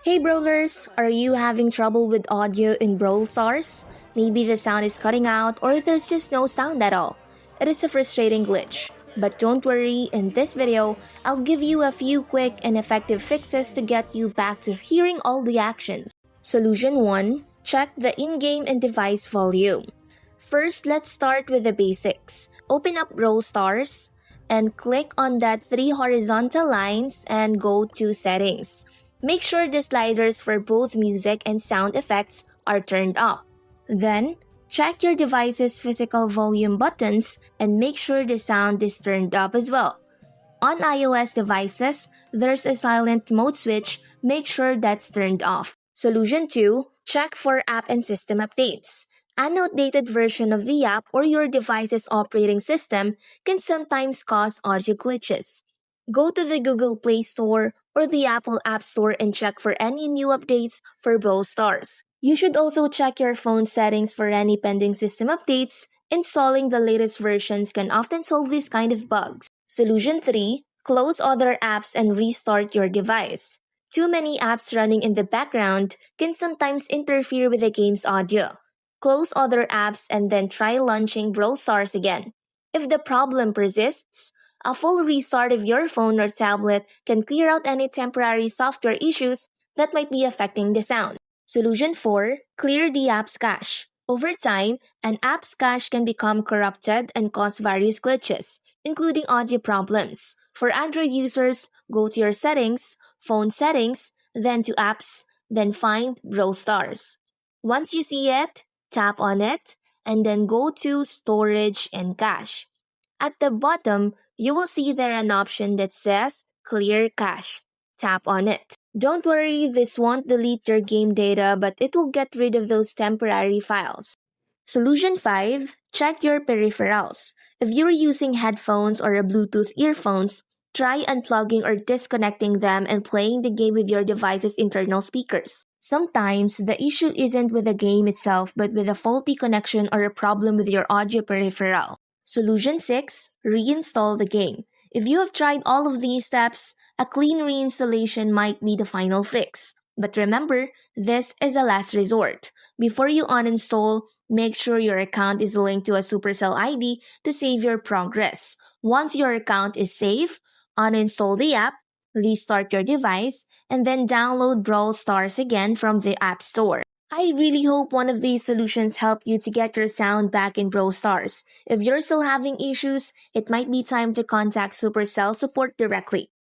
Hey Brawlers, are you having trouble with audio in Brawl Stars? Maybe the sound is cutting out or there's just no sound at all. It is a frustrating glitch. But don't worry, in this video, I'll give you a few quick and effective fixes to get you back to hearing all the actions. Solution 1. Check the in-game and device volume. First, let's start with the basics. Open up Brawl Stars and click on that three horizontal lines and go to Settings. Make sure the sliders for both music and sound effects are turned up. Then, check your device's physical volume buttons and make sure the sound is turned up as well. On iOS devices, there's a silent mode switch. Make sure that's turned off. Solution 2. Check for app and system updates. An outdated version of the app or your device's operating system can sometimes cause audio glitches. Go to the Google Play Store or the Apple App Store and check for any new updates for Brawl Stars. You should also check your phone settings for any pending system updates. Installing the latest versions can often solve these kind of bugs. Solution 3. Close other apps and restart your device. Too many apps running in the background can sometimes interfere with the game's audio. Close other apps and then try launching Brawl Stars again. If the problem persists, a full restart of your phone or tablet can clear out any temporary software issues that might be affecting the sound. Solution 4. Clear the app's cache. Over time, an app's cache can become corrupted and cause various glitches, including audio problems. For Android users, go to your settings, phone settings, then to apps, then find Brawl Stars. Once you see it, tap on it, and then go to storage and cache. At the bottom, you will see there an option that says Clear Cache. Tap on it. Don't worry, this won't delete your game data, but it will get rid of those temporary files. Solution 5. Check your peripherals. If you're using headphones or a Bluetooth earphones, try unplugging or disconnecting them and playing the game with your device's internal speakers. Sometimes, the issue isn't with the game itself but with a faulty connection or a problem with your audio peripheral. Solution 6. Reinstall the game. If you have tried all of these steps, a clean reinstallation might be the final fix. But remember, this is a last resort. Before you uninstall, make sure your account is linked to a Supercell ID to save your progress. Once your account is safe, uninstall the app, restart your device, and then download Brawl Stars again from the App Store. I really hope one of these solutions help you to get your sound back in Brawl Stars. If you're still having issues, it might be time to contact Supercell support directly.